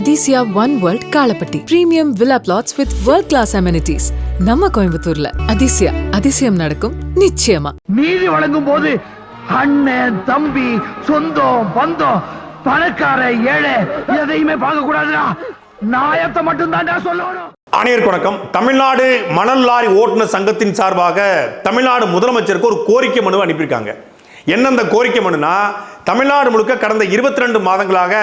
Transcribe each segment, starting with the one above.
Athisaya one world Kalapatti premium villa plots with world class amenities நம்ம கோயம்புத்தூர்ல. அதிசயம் நடக்கும் நிச்சயமா. நீதி வழங்கும் போது அண்ணன் தம்பி சொந்தம் பந்தம் பணக்கார ஏழை எதையுமே பார்க்க கூடாதுடா, நாயத்தை மட்டும் தான் சொல்லணும். அனைவருக்கும் வணக்கம். தமிழ்நாடு மணல் லாரி ஓட்டுநர் சங்கத்தின் சார்பாக தமிழ்நாடு முதலமைச்சருக்கு ஒரு கோரிக்கை மனு அனுப்பியிருக்காங்க. என்ன அந்த கோரிக்கை மனுனா, தமிழ்நாடு முழுக்க கடந்த 22 மாதங்களாக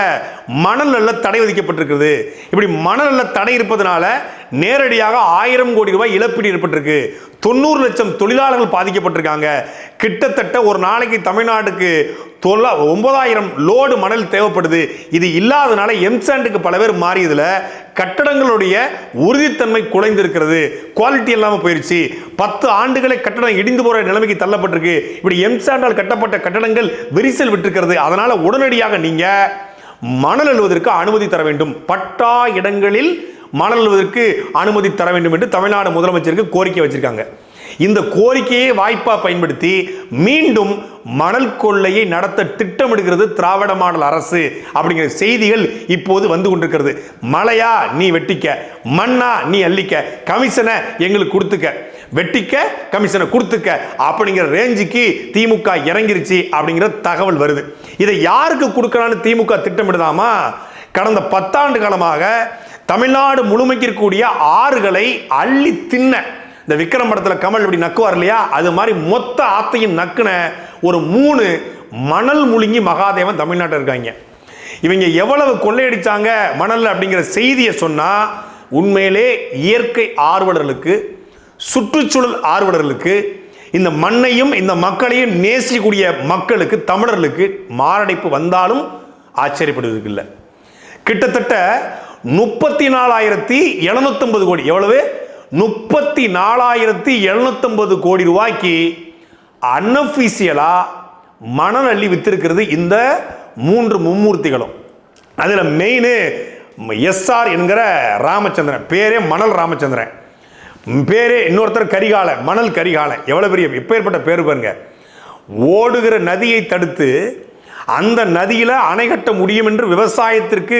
மணல் அள்ள தடை விதிக்கப்பட்டிருக்கிறது. இப்படி மணல் அள்ள தடை இருப்பதனால நேரடியாக 1000 கோடி ரூபாய் இழப்பீடு ஏற்பட்டிருக்கு. 90 லட்சம் தொழிலாளர்கள் பாதிக்கப்பட்டிருக்காங்க. கிட்டத்தட்ட ஒரு நாளைக்கு தமிழ்நாட்டுக்கு 9000 லோடு மணல் தேவைப்படுது. இது இல்லாதனால எம்சாண்டுக்கு பல பேர் மாறியதுல கட்டடங்களுடைய உறுதித்தன்மை குறைந்திருக்கிறது, குவாலிட்டி இல்லாமல் போயிருச்சு. 10 ஆண்டுகளை கட்டடம் இடிந்து போற நிலைமைக்கு தள்ளப்பட்டிருக்கு. இப்படி எம்சாண்டால் கட்டப்பட்ட கட்டடங்கள் விரிசல் விட்டிருக்கிறது. அதனால உடனடியாக நீங்க மணல் அள்ளுவதற்கு அனுமதி தர வேண்டும், பட்டா இடங்களில் மணல் அள்ளுவதற்கு அனுமதி தர வேண்டும் என்று தமிழ்நாடு முதலமைச்சருக்கு கோரிக்கை வச்சிருக்காங்க. இந்த கோரிக்கையை வாய்ப்பா பயன்படுத்தி மீண்டும் மணல் கொள்ளையை நடத்த திட்டமிடுகிறது திராவிட மாடல் அரசு அப்படிங்கிற செய்திகள் இப்போது வந்து கொண்டிருக்கிறது. மழையா நீ வெட்டிக்க, மண்ணா நீ அள்ளிக்க, கமிஷனை எங்களுக்கு கொடுத்துக்க, வெட்டிக்க கமிஷனை கொடுத்துக்க அப்படிங்கிற ரேஞ்சுக்கு திமுக இறங்கிருச்சு அப்படிங்கிற தகவல் வருது. இதை யாருக்கு கொடுக்கலான்னு திமுக திட்டமிடுதாமா? கடந்த 10 ஆண்டு காலமாக தமிழ்நாடு முழுமைக்கு இருக்கக்கூடிய ஆறுகளை அள்ளி தின்ன, இந்த விக்ரம் படத்துல கமல் இப்படி நக்குவார் இல்லையா, அது மாதிரி மொத்த ஆத்தையும் நக்குன ஒரு 3 மணல் முழுங்கி மகாதேவன் தமிழ்நாட்டில் இருக்காங்க. இவங்க எவ்வளவு கொள்ளையடிச்சாங்க மணல் அப்படிங்கிற செய்தியை சொன்னா உண்மையிலே இயற்கை ஆர்வலர்களுக்கு, சுற்றுச்சூழல் ஆர்வலர்களுக்கு, இந்த மண்ணையும் இந்த மக்களையும் நேசிக்கக்கூடிய மக்களுக்கு, தமிழர்களுக்கு மாரடைப்பு வந்தாலும் ஆச்சரியப்படுவதற்கு இல்லை. கிட்டத்தட்ட 34,750 கோடி, எவ்வளவு? 34,750 கோடி ரூபாய்க்கு அன்அஃபிஷியலா மணல் அள்ளி வித்திருக்கிறது இந்த 3 மும்மூர்த்திகளும். அதுல மெயின் எஸ்ஆர் என்கிற ராமச்சந்திரன், பேரே மணல் ராமச்சந்திரன், பேரே இன்னொருத்தர் கரிகாலன், மணல் கரிகாலன். எவ்வளவு பெரிய எப்பேற்பட்ட பேரு பாருங்க. ஓடுகிற நதியை தடுத்து அந்த நதியில அணை கட்ட முடியும் என்று விவசாயத்திற்கு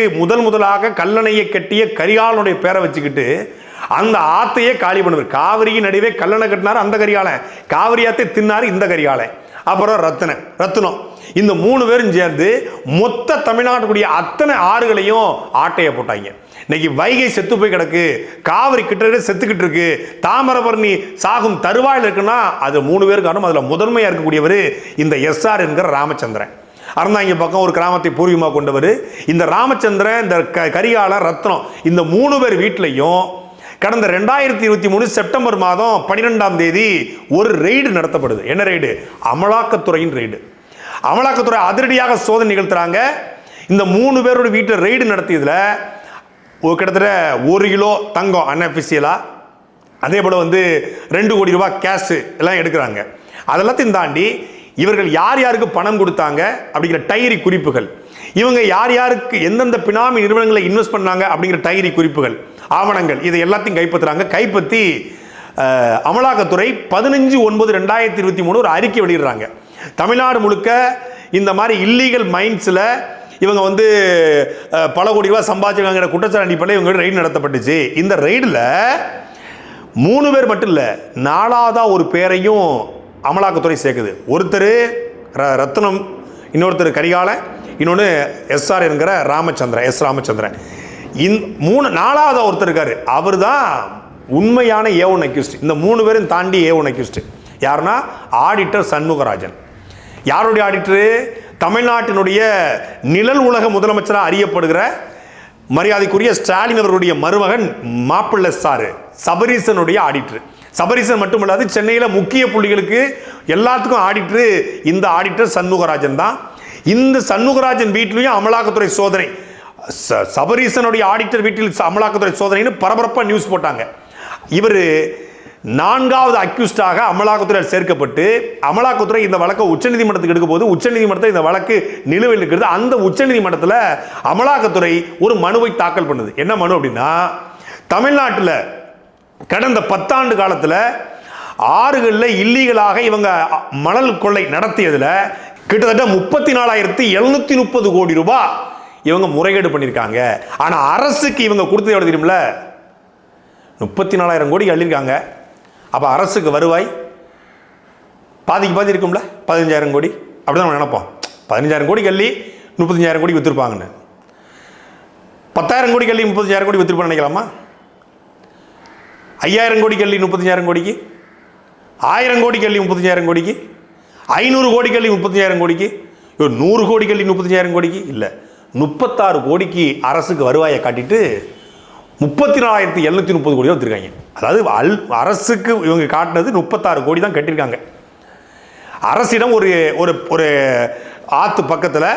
முதலாக கல்லணையை கட்டிய கரிகாலனுடைய பேரை வச்சுக்கிட்டு அந்த ஆத்தையே காலி பண்ணுவார். காவிரிக்கு நடுவே கல்லணை கட்டினார் அந்த கரிகாலன், காவிரி ஆத்தை தின்னார் இந்த கரிகாலன். அப்புறம் ரத்தினம். இந்த 3 பேரும் சேர்ந்து மொத்த தமிழ்நாட்டுக்குரிய அத்தனை ஆறுகளையும் ஆட்டைய போட்டாங்க. இன்னைக்கு வைகை செத்து போய் கிடக்கு, காவிரி கிட்ட செத்துக்கிட்டு இருக்கு, தாமிரபரணி சாகும் தருவாயில் இருக்குன்னா அது 3 பேருக்கு காரணம். அதுல முதன்மையா இருக்கக்கூடியவர் இந்த எஸ்ஆர் என்கிற ராமச்சந்திரன். அறந்தாங்க பக்கம் ஒரு கிராமத்தை பூர்வீகமாக கொண்டவர் இந்த ராமச்சந்திரன், இந்த கரிகாலன், ரத்னம், இந்த 3 பேர் வீட்டிலையும் கடந்த 2023 செப்டம்பர் மாதம் 12ஆம் தேதி ஒரு ரெய்டு நடத்தப்படுது. என்ன ரெய்டு? அமலாக்கத்துறையின் ரெய்டு. அமலாக்கத்துறை அதிரடியாக சோதனை நிகழ்த்துறாங்க. இந்த 3 பேரோட வீட்டில் ரெய்டு நடத்தியதுல கிட்டத்தட்ட 1 கிலோ தங்கம் அன்அஃபிஷியலா, அதே போல 2 கோடி ரூபாய் கேஷ் எல்லாம் எடுக்கிறாங்க. அதெல்லாத்தையும் தாண்டி இவர்கள் யார் யாருக்கு பணம் கொடுத்தாங்க அப்படிங்கிற டைரி குறிப்புகள், இவங்க யார் யாருக்கு எந்தெந்த பினாமி நிறுவனங்களை இன்வெஸ்ட் பண்ணாங்க அப்படிங்கிற டைரி குறிப்புகள், ஆவணங்கள், இதை எல்லாத்தையும் கைப்பற்றுறாங்க. கைப்பற்றி அமலாக்கத்துறை 15/9/2023 ஒரு அறிக்கை வெளியிடுறாங்க. தமிழ்நாடு முழுக்க இந்த மாதிரி இல்லீகல் மைன்ஸில் இவங்க பல கோடி ரூபாய் சம்பாதிச்சிருக்காங்கிற குற்றச்சாட்டு அடிப்படையில் இவங்க ரெய்டு நடத்தப்பட்டுச்சு. இந்த ரெய்டில் 3 பேர் மட்டும் இல்லை, 4ஆவதா ஒரு பேரையும் அமலாக்கத்துறை சேர்க்குது. ஒருத்தர் ரத்னம், இன்னொருத்தர் கரிகாலன், இன்னொன்று எஸ்ஆர் என்கிற ராமச்சந்திரன். 4ஆவதா ஒருத்தர் இருக்காரு, அவர் தான் உண்மையான A1 அக்யூஸ்ட். இந்த 3 பேரும் தாண்டி A1 அக்யூஸ்ட் யாருன்னா ஆடிட்டர் சண்முகராஜன். யாருடைய ஆடிட்டரு? தமிழ்நாட்டினுடைய நிழல் உலக முதலமைச்சராக அறியப்படுகிற மரியாதைக்குரிய ஸ்டாலின் அவர்களுடைய மருமகன் மாப்பிள்ளை சாரு சபரீசனுடைய ஆடிட்டர். சபரீசன் மட்டுமல்லாது சென்னையில் முக்கிய புள்ளிகளுக்கு எல்லாத்துக்கும் ஆடிட்டரு இந்த ஆடிட்டர் சண்முகராஜன் தான். இந்த சண்முகராஜன் வீட்டிலையும் அமலாக்கத்துறை சோதனை, சபரீசனுடைய ஆடிட்டர் வீட்டில் அமலாக்கத்துறை சோதனைன்னு பரபரப்பாக நியூஸ் போட்டாங்க. இவர் 4ஆவது அக்யூஸ்டாக அமலாக்கத்துறையில் சேர்க்கப்பட்டு அமலாக்கத்துறை இந்த வழக்கை உச்சநீதிமன்றத்துக்கு எடுக்க போது உச்சநீதிமன்றத்தில் இந்த வழக்கு நிலுவையில் இருக்கிறது. அந்த உச்சநீதிமன்றத்தில் அமலாக்கத்துறை ஒரு மனுவை தாக்கல் பண்ணுது. என்ன மனு அப்படின்னா, தமிழ்நாட்டில் கடந்த 10 ஆண்டு காலத்தில் ஆறுகளில் இல்லீகலாக இவங்க மணல் கொள்ளை நடத்தியதில் கிட்டத்தட்ட 34,730 கோடி ரூபாய் இவங்க முறைகேடு பண்ணியிருக்காங்க. ஆனால் அரசுக்கு இவங்க கொடுத்தது எவ்வளோ தெரியுமில்ல? 34,000 கோடி அள்ளியிருக்காங்க. அப்போ அரசுக்கு வருவாய் பாதிக்கு பாதி இருக்கும்ல, 15,000 கோடி. அப்படி தான் நம்ம நினைப்போம். 15,000 கோடி கல்லி 35,000 கோடி விற்றுருப்பாங்கன்னு. 10,000 கோடி கல்லி 35,000 கோடி விற்றுருப்பான்னு நினைக்கலாமா? 5,000 கோடி கல்லி 35,000 கோடிக்கு, 1000 கோடி கல்லி 35,000 கோடிக்கு, 500 கோடி கல்லி 35,000 கோடிக்கு, 100 கோடி கல்லி 35,000 கோடிக்கு இல்லை, 36 கோடிக்கு அரசுக்கு வருவாயை காட்டிட்டு 34,730 கோடி தான் வச்சுருக்காங்க. அதாவது அரசுக்கு இவங்க காட்டினது 36 கோடி தான் கட்டியிருக்காங்க. அரசிடம் ஒரு ஒரு ஆற்று பக்கத்தில்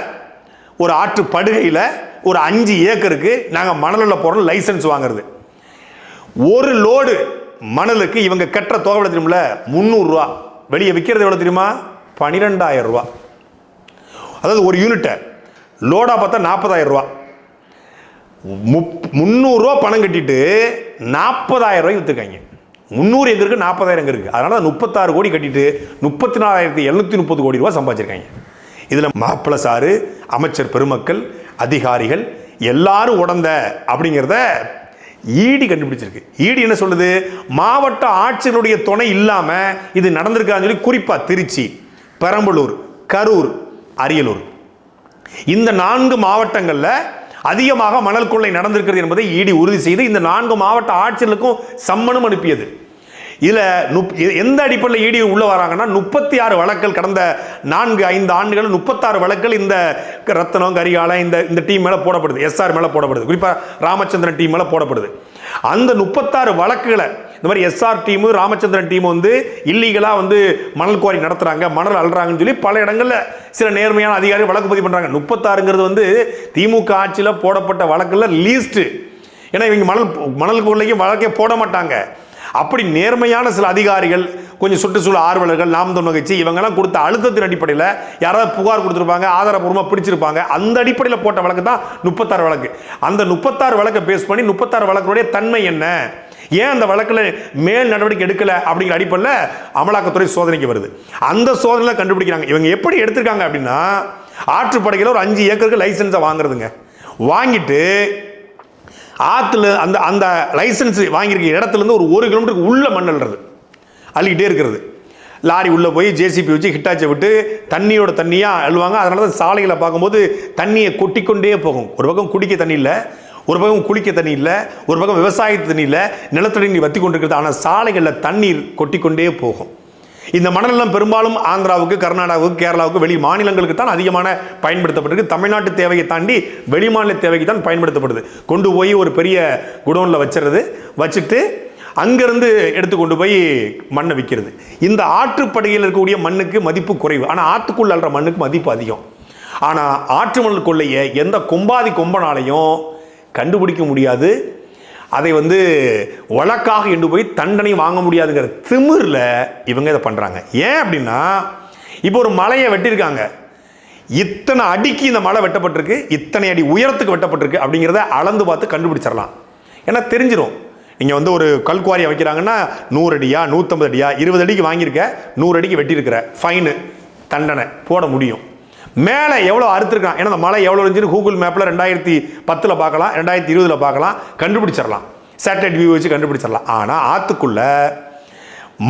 ஒரு ஆற்று படுகையில் ஒரு 5 ஏக்கருக்கு நாங்கள் மணலில் போகிற லைசன்ஸ் வாங்குறது. ஒரு லோடு மணலுக்கு இவங்க கட்டுற தொகை எவ்வளோ தெரியுமில்ல? 300 ரூபா. வெளியே விற்கிறது எவ்வளோ தெரியுமா? 12,000 ரூபா. அதாவது ஒரு யூனிட்டை லோடாக பார்த்தா 40,000 ரூபா. 300 ரூபா பணம் கட்டிட்டு 40,000 ரூபாய்க்கு விற்றுருக்காங்க. 300 எங்க இருக்கு, 40,000 எங்க இருக்கு. அதனால 36 கோடி கட்டிட்டு 34,730 கோடி ரூபாய் சம்பாதிச்சிருக்காங்க. இதில் மாப்பிள சாரு, அமைச்சர் பெருமக்கள், அதிகாரிகள் எல்லாரும் உடந்த அப்படிங்கிறத ஈடி கண்டுபிடிச்சிருக்கு. ஈடி என்ன சொல்லுது? மாவட்ட ஆட்சியருடைய துணை இல்லாம இது நடந்திருக்கான்னு சொல்லி குறிப்பா திருச்சி, பெரம்பலூர், கரூர், அரியலூர் இந்த 4 மாவட்டங்கள்ல அதிகமாக மணல் கொள்ளை நடந்திருக்கிறது என்பதை ஈடி உறுதி செய்து இந்த 4 மாவட்ட ஆட்சியர்களுக்கும் சம்மனும் அனுப்பியது. இதில் எந்த அடிப்படையில் ஈடி உள்ள வராங்கன்னா 36 வழக்குகள் கடந்த 4-5 ஆண்டுகள் 36 வழக்குகள் இந்த ரத்தனம், கரிகாலம் இந்த டீம் மேலே போடப்படுது, எஸ்ஆர் மேலே போடப்படுது, குறிப்பாக ராமச்சந்திரன் டீம் மேலே போடப்படுது. அந்த 36 வழக்குகளை இந்த மாதிரி எஸ்ஆர் டீமு, ராமச்சந்திரன் டீம் வந்து இல்லீகலாக வந்து மணல் குவாரி நடத்துகிறாங்க, மணல் அள்ளுறாங்கன்னு சொல்லி பல இடங்களில் சில நேர்மையான அதிகாரிகள் வழக்கு பதிவு பண்ணுறாங்க. 36ங்கிறது வந்து திமுக ஆட்சியில் போடப்பட்ட வழக்கில் லீஸ்ட்டு. ஏன்னா இவங்க மணல் கொள்ளைக்கு வழக்கே போட மாட்டாங்க. அப்படி நேர்மையான சில அதிகாரிகள், கொஞ்சம் சுற்றுச்சூழல் ஆர்வலர்கள், நாம் தமிழர் கட்சி இவங்கெல்லாம் கொடுத்த அழுத்தத்தின் அடிப்படையில் யாராவது புகார் கொடுத்துருப்பாங்க, ஆதாரப்பூர்வமாக பிடிச்சிருப்பாங்க. அந்த அடிப்படையில் போட்ட வழக்கு தான் 36 வழக்கு. அந்த 36 வழக்கை பேஸ் பண்ணி 36 வழக்குடைய தன்மை என்ன, ஏன் அந்த வழக்கில் மேல் நடவடிக்கை எடுக்கல அப்படிங்கிற அடிப்படையில் அமலாக்கத்துறை சோதனைக்கு வருது. அந்த சோதனையில் கண்டுபிடிக்கிறாங்க. இவங்க எப்படி எடுத்திருக்காங்க அப்படின்னா, ஆற்றுப்படுகையில் ஒரு 5 ஏக்கருக்கு லைசன்ஸை வாங்குறதுங்க. வாங்கிட்டு ஆற்றுல அந்த லைசன்ஸ் வாங்கியிருக்க இடத்துலேருந்து ஒரு 1 கிலோமீட்டருக்கு உள்ள மண் அள்ளுறது, அள்ளிக்கிட்டே இருக்கிறது. லாரி உள்ளே போய் ஜேசிபி வச்சு ஹிட்டாச்சை விட்டு தண்ணியோட தண்ணியாக அள்ளுவாங்க. அதனால தான் சாலைகளை பார்க்கும்போது தண்ணியை கொட்டிக்கொண்டே போகும். ஒரு பக்கம் குடிக்க தண்ணி இல்லை, ஒரு பக்கம் குளிக்க தண்ணி இல்லை, ஒரு பக்கம் விவசாயத்து தண்ணி இல்லை, நிலத்தடி நீர் வற்றி கொண்டிருக்கிறது. ஆனால் சாலைகளில் தண்ணீர் கொட்டிக்கொண்டே போகும். இந்த மணலெல்லாம் பெரும்பாலும் ஆந்திராவுக்கு, கர்நாடகாவுக்கு, கேரளாவுக்கு, வெளி மாநிலங்களுக்கு தான் அதிகமான பயன்படுத்தப்பட்டிருக்கு. தமிழ்நாட்டு தேவையை தாண்டி வெளி மாநில தேவைக்கு தான் பயன்படுத்தப்படுது. கொண்டு போய் ஒரு பெரிய குடோனில் வச்சுட்டு அங்கேருந்து எடுத்து கொண்டு போய் மண்ணை விற்கிறது. இந்த ஆற்றுப்படுகையில் இருக்கக்கூடிய மண்ணுக்கு மதிப்பு குறைவு, ஆனால் ஆற்றுக்குள்ள அல்ற மண்ணுக்கு மதிப்பு அதிகம். ஆனால் ஆற்று மணல் கொள்ளையை எந்த கொம்பனாலையும் கண்டுபிடிக்க முடியாது. அதை வந்து வழக்காக எண்டு போய் தண்டனை வாங்க முடியாதுங்கிற திமிரில் இவங்க இதை பண்ணுறாங்க. ஏன் அப்படின்னா, இப்போ ஒரு மலையை வெட்டியிருக்காங்க, இத்தனை அடிக்கு இந்த மலை வெட்டப்பட்டிருக்கு, இத்தனை அடி உயரத்துக்கு வெட்டப்பட்டிருக்கு அப்படிங்கிறத அளந்து பார்த்து கண்டுபிடிச்சிடலாம். ஏன்னா தெரிஞ்சிடும். நீங்கள் வந்து ஒரு கல்குவாரியை வைக்கிறாங்கன்னா 100 அடியா, 150 அடியா, 20 அடிக்கு வாங்கியிருக்க, 100 அடிக்கு வெட்டியிருக்கிற, ஃபைனு, தண்டனை போட முடியும். மேலே எவ்வளோ அறுத்துருக்கான், ஏன்னா அந்த மலை எவ்வளோ இருந்துச்சு கூகுள் மேப்பில் 2010 பார்க்கலாம், 2020 பார்க்கலாம், கண்டுபிடிச்சிடலாம். சேட்டலைட் வியூ வச்சு கண்டுபிடிச்சிடலாம். ஆனால் ஆற்றுக்குள்ளே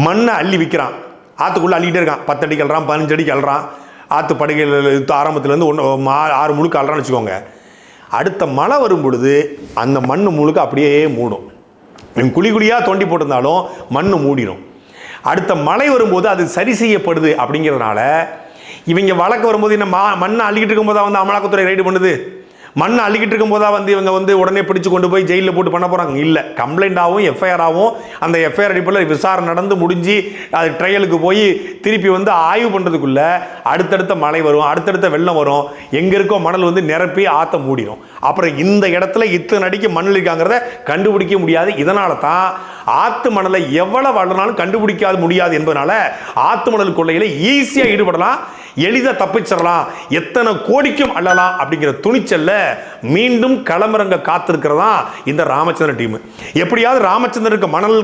மண்ணை அள்ளி விற்கிறான், ஆற்றுக்குள்ளே அள்ளிக்கிட்டே இருக்கான். 10 அடிக்கு அல்றான், 15 அடிக்கு அல்றான். ஆற்று படுகையில் ஆரம்பத்துலேருந்து 6 முழுக்க அல்றான்னு வச்சுக்கோங்க. அடுத்த மழை வரும் பொழுது அந்த மண் முழுக்க அப்படியே மூடும். குழியாக தோண்டி போட்டிருந்தாலும் மண் மூடிடும். அடுத்த மழை வரும்போது அது சரி செய்யப்படுது. அப்படிங்கிறதுனால இவங்க வழக்கு வரும்போது என்ன மண்ணை அள்ளிக்கிட்டு இருக்கும்போதா வந்து அமலாக்கத்துறை ரைடு பண்ணுது, மண்ணை அள்ளிக்கிட்டு இருக்கும்போதா வந்து இவங்க வந்து உடனே பிடிச்சு கொண்டு போய் ஜெயிலில் போட்டு பண்ண போகிறாங்க? இல்லை, கம்ப்ளைண்டாகவும் எஃப்ஐஆர் ஆகும். அந்த எஃப்ஐஆர் அடிப்படையில் விசாரணை நடந்து முடிஞ்சு அது ட்ரையலுக்கு போய் திருப்பி வந்து ஆய்வு பண்ணுறதுக்குள்ள அடுத்தடுத்த மழை வரும், அடுத்தடுத்த வெள்ளம் வரும், எங்கே இருக்கோ மணல் வந்து நிரப்பி ஆற்ற மூடிடும். அப்புறம் இந்த இடத்துல இத்தனை அடிக்கு மணல் இருக்காங்கிறத கண்டுபிடிக்க முடியாது. இதனால தான் ஆற்று மணலை எவ்வளவு வளர்னாலும் கண்டுபிடிக்காத முடியாது என்பதனால ஆற்று மணல் கொள்ளையில ஈஸியாக ஈடுபடலாம், எளிதாக தப்பிச்சிடலாம், எத்தனை கோடிக்கும் அள்ளலாம் அப்படிங்கிற துணிச்சல்ல மீண்டும் களமிறங்க காத்திருக்கிறதா இந்த ராமச்சந்திரன் டீம். எப்படியாவது ராமச்சந்திரனுக்கு மணல்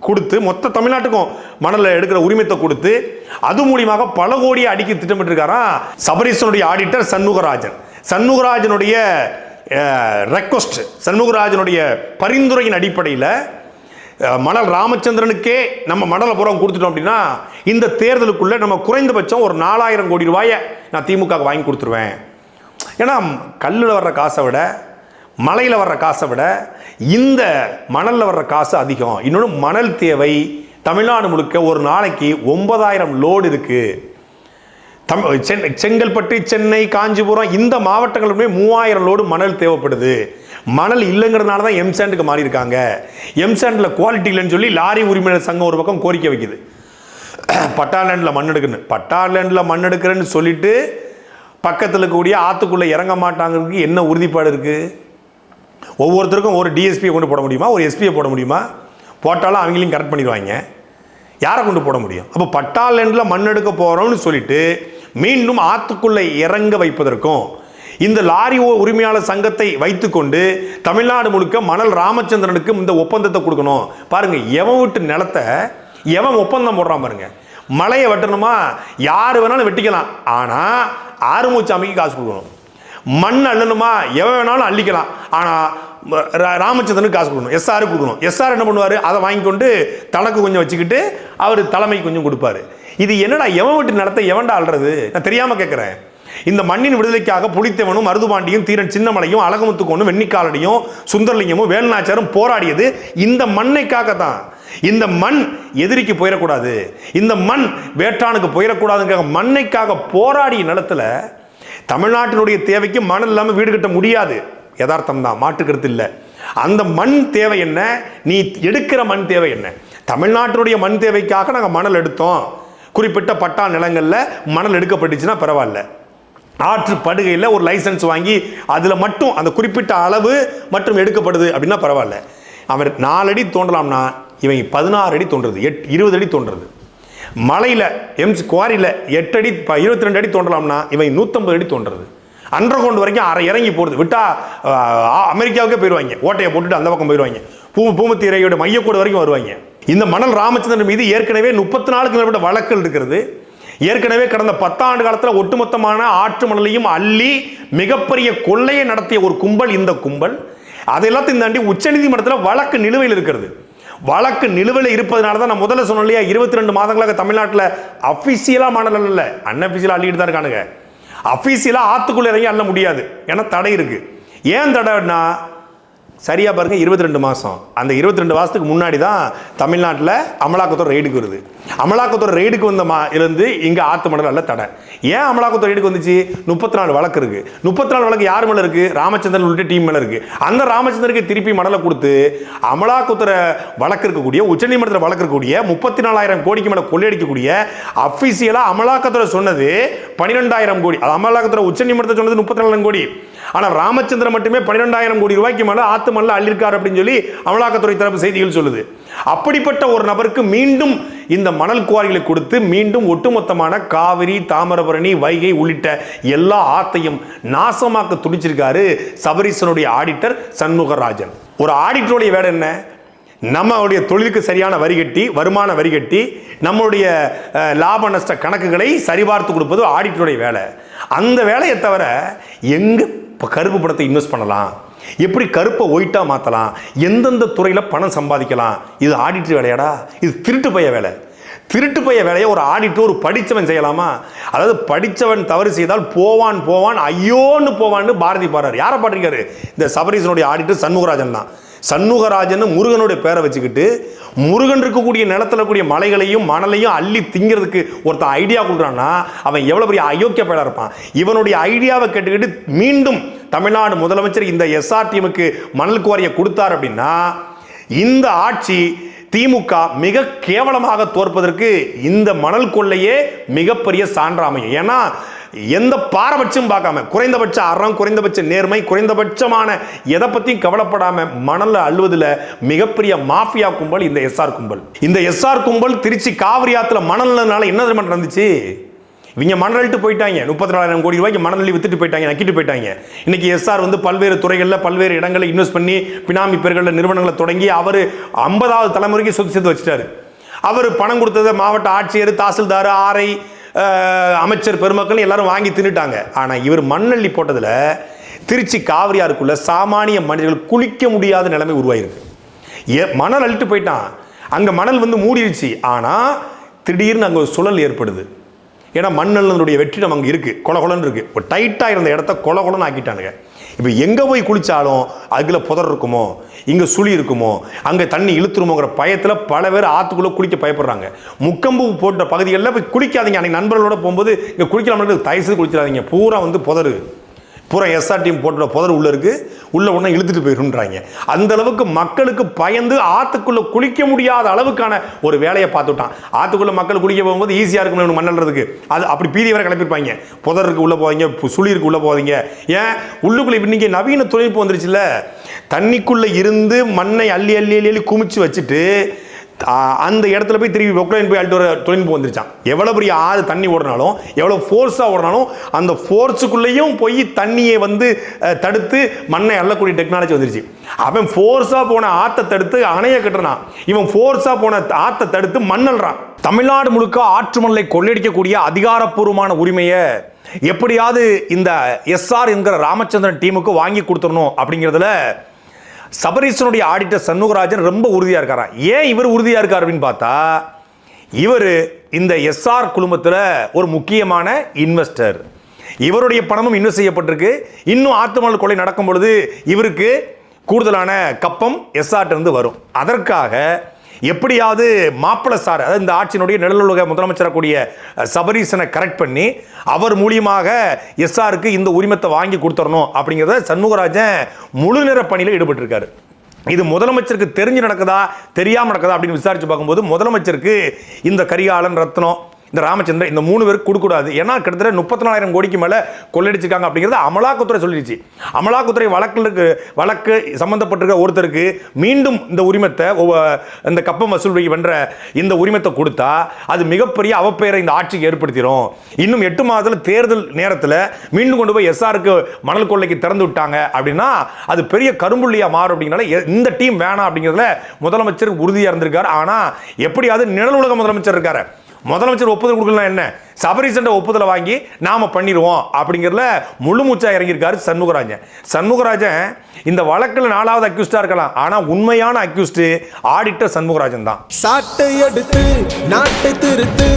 கொடுத்து மொத்த தமிழ்நாட்டுக்கும் மணல் எடுக்கிற உரிமத்தை கொடுத்து அது மூலியமாக பல கோடியை அடிக்க திட்டமிட்டிருக்காரா சபரீசனுடைய ஆடிட்டர் சண்முகராஜனுடைய ரெக்வஸ்ட், சண்முகராஜனுடைய பரிந்துரையின் அடிப்படையில் மணல் ராமச்சந்திரனுக்கே நம்ம மணலை புறம் கொடுத்துட்டோம் அப்படின்னா இந்த தேர்தலுக்குள்ள நம்ம குறைந்தபட்சம் ஒரு 4000 கோடி ரூபாயை நான் திமுக வாங்கி கொடுத்துருவேன். ஏன்னா கல்லில் வர்ற காசை விட, மலையில் வர்ற காசை விட இந்த மணலில் வர்ற காசு அதிகம். இன்னொன்று, மணல் தேவை தமிழ்நாடு முழுக்க ஒரு நாளைக்கு 9000 லோடு இருக்கு. செங்கல்பட்டு, சென்னை, காஞ்சிபுரம் இந்த மாவட்டங்களுமே 3000 லோடு மணல் தேவைப்படுது. மணல் இல்லைங்கிறதுனால தான் எம்சாண்டுக்கு மாறி இருக்காங்க. எம்சாண்டில் குவாலிட்டி இல்லைன்னு சொல்லி லாரி உரிமையாளர் சங்கம் ஒரு பக்கம் கோரிக்கை வைக்குது, பட்டாலேண்டில் மண் எடுக்கணும். பட்டாலேண்டில் மண் எடுக்கிறேன்னு சொல்லிட்டு பக்கத்தில் கூடிய ஆற்றுக்குள்ளே இறங்க மாட்டாங்கிறதுக்கு என்ன உறுதிப்பாடு இருக்குது? ஒவ்வொருத்தருக்கும் ஒரு டிஎஸ்பியை கொண்டு போட முடியுமா? ஒரு எஸ்பியை போட முடியுமா? போட்டாலும் அவங்களையும் கரெக்ட் பண்ணிடுவாங்க. யாரை கொண்டு போட முடியும்? அப்போ பட்டாலேண்டில் மண் எடுக்க போகிறோம்னு சொல்லிட்டு மீண்டும் ஆற்றுக்குள்ளே இறங்க வைப்பதற்கும் இந்த லாரி உரிமையாளர் சங்கத்தை வைத்துக்கொண்டு தமிழ்நாடு முழுக்க மணல் ராமச்சந்திரனுக்கு இந்த ஒப்பந்தத்தை கொடுக்கணும். பாருங்க, எவன் விட்டு நிலத்தை எவன் ஒப்பந்தம் போடுறான் பாருங்க. மலையை வெட்டணுமா யார் வேணாலும் வெட்டிக்கலாம், ஆனால் ஆறுமூச்சாமிக்கு காசு கொடுக்கணும். மண் அள்ளணுமா எவன் வேணாலும் அள்ளிக்கலாம், ஆனால் ராமச்சந்திரனுக்கு காசு கொடுக்கணும், எஸ்ஆர் கொடுக்கணும். எஸ்ஆர் என்ன பண்ணுவார்? அதை வாங்கி கொண்டு தனக்கு கொஞ்சம் வச்சுக்கிட்டு அவர் தலைமைக்கு கொஞ்சம் கொடுப்பாரு. இது என்னடா எவன் விட்டு நிலத்தை எவன்டா அள்ளுறது? நான் தெரியாமல் கேட்குறேன். இந்த மண்ணின் விடுதலைக்காக புலித்தேவனும் மருதுபாண்டியும் தீரன் சின்னமலையும் அழகமுத்துக்கோனும் வெண்ணிக்காலடியும் சுந்தரலிங்கமும் வேலுநாச்சியாரும் போராடியது இந்த மண்ணைக்காக தான். இந்த மண் எதிரிக்கு போயிடக்கூடாது, இந்த மண் வேட்டானுக்கு போயிடக்கூடாதுங்கிற மண்ணைக்காக போராடிய நிலத்தில் தமிழ்நாட்டினுடைய தேவைக்கு மணல் இல்லாமல் வீடு கட்ட முடியாது. யதார்த்தம் தான், மாற்றுக்கிறது இல்லை. அந்த மண் தேவை என்ன, நீ எடுக்கிற மண் தேவை என்ன? தமிழ்நாட்டினுடைய மண் தேவைக்காக நாங்கள் மணல் எடுத்தோம். குறிப்பிட்ட பட்டா நிலங்களில் மணல் எடுக்கப்பட்டுச்சுன்னா பரவாயில்ல. ஆற்று படுகையில் ஒரு லைசன்ஸ் வாங்கி அதில் மட்டும் அந்த குறிப்பிட்ட அளவு மற்றும் எடுக்கப்படுது அப்படின்னா பரவாயில்ல. அவர் 4 அடி தோண்டலாம்னா இவங்க 16 அடி தோன்றது, 20 அடி தோன்றது. மலையில் குவாரியில் 8 அடி 22 அடி தோண்டலாம்னா இவங்க 150 அடி தோன்றது. அண்டர் கிரவுண்ட் வரைக்கும் அரை இறங்கி போடுது. விட்டா அமெரிக்காவுக்கே போயிடுவாங்க, ஓட்டையை போட்டுட்டு அந்த பக்கம் போயிடுவாங்க, பூமத்தி இறையோட மையக்கோடு வரைக்கும் வருவாங்க. இந்த மணல் ராமச்சந்திரன் மீது ஏற்கனவே 34க்கு மேற்பட்ட வழக்குகள் இருக்கிறது. ஏற்கனவே கடந்த 10 ஆண்டு காலத்தில் ஒட்டுமொத்தமான ஆற்று மணலையும் அள்ளி மிகப்பெரிய கொள்ளையை நடத்திய ஒரு கும்பல் இந்த கும்பல். அதை எல்லாத்தையும் தாண்டி உச்சநீதிமன்றத்தில் வழக்கு நிலுவையில் இருக்கிறது. வழக்கு நிலுவையில் இருப்பதனால தான் நான் முதல்ல சொன்னேன் இல்லையா, 22 மாதங்களாக தமிழ்நாட்டில் அஃபிஷியலாக மணல் அல்ல, அன்அஃபிஷியலாக அள்ளிட்டு தான் இருக்கானுங்க. அஃபிஷியலாக ஆற்றுக்குள்ளே இறங்கி அள்ள முடியாது, ஏன்னா தடை இருக்கு. ஏன் தடைன்னா சரியா பாருங்க, 22 மாதம். அந்த 22 மாதத்துக்கு முன்னாடி தான் தமிழ்நாட்டில் அமலாக்கத்துறை ரெய்டுக்கு வருது. அமலாக்கத்துறை ரெய்டுக்கு வந்த இருந்து இங்கே ஆற்று மணல் அல்ல தடை. ஏன் அமலாக்கத்துறை ரெய்டுக்கு வந்துச்சு? 34 வழக்கு இருக்கு. 34 வழக்கு யார் மேலே இருக்கு? ராமச்சந்திரன் உள்ளிட்ட டீம் மேலே இருக்கு. அந்த ராமச்சந்திரனுக்கு திருப்பி மணலை கொடுத்து அமலாக்கத்துறை வழக்கு இருக்கக்கூடிய, உச்சநீதிமன்றத்தில் வழக்கு இருக்கக்கூடிய 34,000 கோடிக்கு மேலே கொள்ளையடிக்கக்கூடிய அஃபிஷியலாக அமலாக்கத்துறை சொன்னது 12,000 கோடி. அது அமலாக்கத்துறை உச்சநீதிமன்றத்தில் சொன்னது 34,000 கோடி. ஆனால் ராமச்சந்திரன் மட்டுமே 12,000 கோடி ரூபாய்க்கு மேலே ஆத்து மணல் அள்ளிருக்கார் அப்படின்னு சொல்லி அமலாக்கத்துறை தரப்பு செய்திகள் சொல்லுது. அப்படிப்பட்ட ஒரு நபருக்கு மீண்டும் இந்த மணல் குவாரிகளை கொடுத்து மீண்டும் ஒட்டுமொத்தமான காவிரி, தாமிரபரணி, வைகை உள்ளிட்ட எல்லா ஆத்தையும் நாசமாக்க துடிச்சிருக்காரு சபரீசனுடைய ஆடிட்டர் சண்முகராஜன். ஒரு ஆடிட்டருடைய வேலை என்ன? நம்மளுடைய தொழிலுக்கு சரியான வரி கட்டி, வருமான வரி கட்டி, நம்மளுடைய லாப நஷ்ட கணக்குகளை சரிபார்த்து கொடுப்பது ஆடிட்டருடைய வேலை. அந்த வேலையை தவிர எங்க கருப்பு பணத்தை இன்வெஸ்ட் பண்ணலாம், எப்படி கருப்பை ஒயிட்டா மாற்றலாம், எந்தெந்த துறையில் பணம் சம்பாதிக்கலாம், இது ஆடிட்டர் வேலையாடா? இது திருட்டு பைய வேலை. திருட்டு பைய வேலையை ஒரு ஆடிட்டர், ஒரு படித்தவன் செய்யலாமா? அதாவது படித்தவன் தவறு செய்தால் போவான் போவான் ஐயோன்னு போவான்னு பாரதி பாடுறாரு. யாரை பாடுறாரு? இந்த சபரீசனுடைய ஆடிட்டர் சண்முகராஜன் தான். சண்முகராஜன் முருகனுடைய பேரை வச்சுக்கிட்டு முருகன் இருக்கக்கூடிய நிலத்தில் கூடிய மலைகளையும் மணலையும் அள்ளி திங்கிறதுக்கு ஒருத்தன் ஐடியா கொடுக்குறான்னா அவன் எவ்வளோ பெரிய அயோக்கிய பேராக இருப்பான். இவனுடைய ஐடியாவை கேட்டுக்கிட்டு மீண்டும் தமிழ்நாடு முதலமைச்சர் இந்த எஸ்ஆர்டிஎம்க்கு மணல் குவாரியை கொடுத்தார் அப்படின்னா இந்த ஆட்சி திமுக மிக கேவலமாக தோற்பதற்கு இந்த மணல் கொள்ளையே மிகப்பெரிய சான்றாமையும். ஏன்னா எந்த பாரபட்சம் பார்க்காம, குறைந்தபட்ச அறம், குறைந்தபட்ச நேர்மை, குறைந்தபட்சமான எதை பற்றியும் கவலைப்படாம மணல் அள்ளுவதில் மிகப்பெரிய மாஃபியா கும்பல் இந்த எஸ்ஆர் கும்பல். இந்த எஸ்ஆர் கும்பல் திருச்சி காவிரி ஆற்றுல மணல்னால என்ன தெரியுமா நடந்துச்சு? இவங்க மணல் அள்ளிட்டு போயிட்டாங்க. 34,000 கோடி ரூபாய்க்கு மணல் அள்ளி வித்துட்டு போயிட்டாங்க, நக்கிட்டு போயிட்டாங்க. இன்னைக்கு எஸ்ஆர் பல்வேறு துறைகளில் பல்வேறு இடங்களில் இன்வெஸ்ட் பண்ணி பினாமி பேர்களில் நிறுவனங்களை தொடங்கி அவர் 50வது தலைமுறைக்கு சொத்து சேர்த்து வச்சுட்டாரு. அவர் பணம் கொடுத்ததை மாவட்ட ஆட்சியர், தாசில்தார், ஆர்ஐ, அமைச்சர் பெருமக்கள் எல்லாரும் வாங்கி தின்னுட்டாங்க. ஆனால் இவர் மண்ணள்ளி போட்டதில் திருச்சி காவிரியாருக்குள்ள சாமானிய மனிதர்கள் குளிக்க முடியாத நிலைமை உருவாயிருக்கு. மணல் அள்ளிட்டு போயிட்டான், அங்கே மணல் வந்து மூடிடுச்சு. ஆனால் திடீர்னு அங்கே ஒரு சுழல் ஏற்படுது. ஏன்னா மண்ணல்னுடைய வெற்றிடம் அங்கே இருக்குது, கொலகொலன்னு இருக்குது. ஒரு டைட்டாக இருந்த இடத்த கொலகொலன்னு ஆக்கிட்டானுங்க. இப்போ எங்கே போய் குளித்தாலும் அதுக்குள்ள புதர் இருக்குமோ, இங்கே சுழி இருக்குமோ, அங்கே தண்ணி இழுத்துருமோங்கிற பயத்தில் பல பேர் ஆற்றுக்குள்ளே குளிக்க பயப்படுறாங்க. முக்கம்பு போட்ட பகுதிகளில் போய் குளிக்காதீங்க. அன்றைக்கி நண்பர்களோட போகும்போது இங்கே குளிக்கலாம்னு தயவுசெய்து குளிச்சிடாதீங்க. பூரா வந்து புதரு, பூரா எஸ்ஆர் டீம் போட்ட புதர் உள்ளே இருக்குது, உள்ளே ஒன்றா இழுத்துட்டு போயிருன்றாங்க. அந்த அளவுக்கு மக்களுக்கு பயந்து ஆற்றுக்குள்ளே குளிக்க முடியாத அளவுக்கான ஒரு வேலையை பார்த்துட்டான். ஆற்றுக்குள்ளே மக்கள் குளிக்க போகும்போது ஈஸியாக இருக்கும் மண்ணல்றதுக்கு, அது அப்படி பீதி வரை கிளப்பிருப்பாங்க. புதருக்கு உள்ளே போவீங்க, சுழிருக்கு உள்ளே போவீங்க. ஏன் உள்ளுக்குள்ளே இன்னைக்கு நவீன தொழில்நுட்பம் வந்துருச்சுல்ல, தண்ணிக்குள்ளே இருந்து மண்ணை அள்ளி அள்ளி அள்ளி அள்ளி குமிச்சு வச்சுட்டு அந்த இடத்துல போய் திரும்பி பொக்லைன் போய் அள்ளிட்டு வர தொழில்நுட்பம் வந்துருச்சான். எவ்வளோ பெரிய ஆறு தண்ணி ஓடினாலும், எவ்வளோ ஃபோர்ஸாக ஓடினாலும் அந்த ஃபோர்ஸுக்குள்ளேயும் போய் தண்ணியை வந்து தடுத்து மண்ணை அள்ளக்கூடிய டெக்னாலஜி வந்துருச்சு. அவன் ஃபோர்ஸாக போன ஆற்றை தடுத்து அணையை கட்டுறான், இவன் ஃபோர்ஸாக போன ஆற்றை தடுத்து மண்ணல்றான். தமிழ்நாடு முழுக்க ஆற்று மணலை கொள்ளையடிக்கக்கூடிய அதிகாரப்பூர்வமான உரிமையை எப்படியாவது இந்த எஸ்ஆர் என்கிற ராமச்சந்திரன் டீமுக்கு வாங்கி கொடுத்துடணும் அப்படிங்கிறதுல சபரீசனுடைய ஆடிட்டர் சண்முகராஜன் ரொம்ப உறுதியாக இருக்காரா. ஏன் இவர் உறுதியாக இருக்கார் அப்படின்னு பார்த்தா, இவர் இந்த எஸ்ஆர் குழுமத்தில் ஒரு முக்கியமான இன்வெஸ்டர். இவருடைய பணமும் இன்வெஸ்ட் செய்யப்பட்டிருக்கு. இன்னும் ஆத்துமணல் கொள்ளை நடக்கும் பொழுது இவருக்கு கூடுதலான கப்பம் எஸ்ஆர்ட்ட இருந்து வரும். அதற்காக எப்படியாவது மாப்பிள சார், அதாவது இந்த ஆட்சியினுடைய நிழலுலக முதலமைச்சராக கூடிய சபரீசனை கரெக்ட் பண்ணி அவர் மூலியமாக எஸ்ஆருக்கு இந்த உரிமத்தை வாங்கி கொடுத்துடணும் அப்படிங்கிறத சண்முகராஜன் முழு நேர பணியில் ஈடுபட்டிருக்காரு. இது முதலமைச்சருக்கு தெரிஞ்சு நடக்குதா தெரியாமல் நடக்குதா அப்படின்னு விசாரிச்சு பார்க்கும்போது முதலமைச்சருக்கு இந்த கரிகாலன், ரத்னம், இந்த ராமச்சந்திரன் இந்த 3 பேருக்கு கொடுக்கூடாது. ஏன்னா கிட்டத்தட்ட 34,000 கோடிக்கு மேலே கொள்ளையடிச்சிருக்காங்க அப்படிங்கிறது அமலாக்கத்துறை சொல்லிடுச்சு. அமலாக்கத்துறை வழக்கு சம்பந்தப்பட்டிருக்க ஒருத்தருக்கு மீண்டும் இந்த உரிமத்தை, இந்த கப்பம் வசூல் வென்ற இந்த உரிமத்தை கொடுத்தா அது மிகப்பெரிய அவப்பெயரை இந்த ஆட்சிக்கு ஏற்படுத்திடும். இன்னும் 8 மாதத்தில் தேர்தல் நேரத்தில் மீண்டும் கொண்டு போய் எஸ்ஆருக்கு மணல் கொள்ளைக்கு திறந்து விட்டாங்க அப்படின்னா அது பெரிய கரும்புள்ளியாக மாறும். அப்படிங்கிறனால இந்த டீம் வேணாம் அப்படிங்கிறதுல முதலமைச்சர் உறுதியாக இருந்திருக்காரு. ஆனால் எப்படியாவது நிழல் உலக முதலமைச்சர் இருக்காரு, முதலமைச்சர் ஒப்புதல் கொடுக்கலாம், என்ன சபரீசன் ஒப்புதலை வாங்கி நாம பண்ணிடுவோம் அப்படிங்கிறதுல முழு மூச்சா இறங்கியிருக்காரு சண்முகராஜன். சண்முகராஜன் இந்த வழக்கில் 4வது அக்யூஸ்டா இருக்கலாம், ஆனா உண்மையான அக்யூஸ்ட் ஆடிட்டர் சண்முகராஜன் தான். சாட்டை எடுத்து நாட்டை திருத்து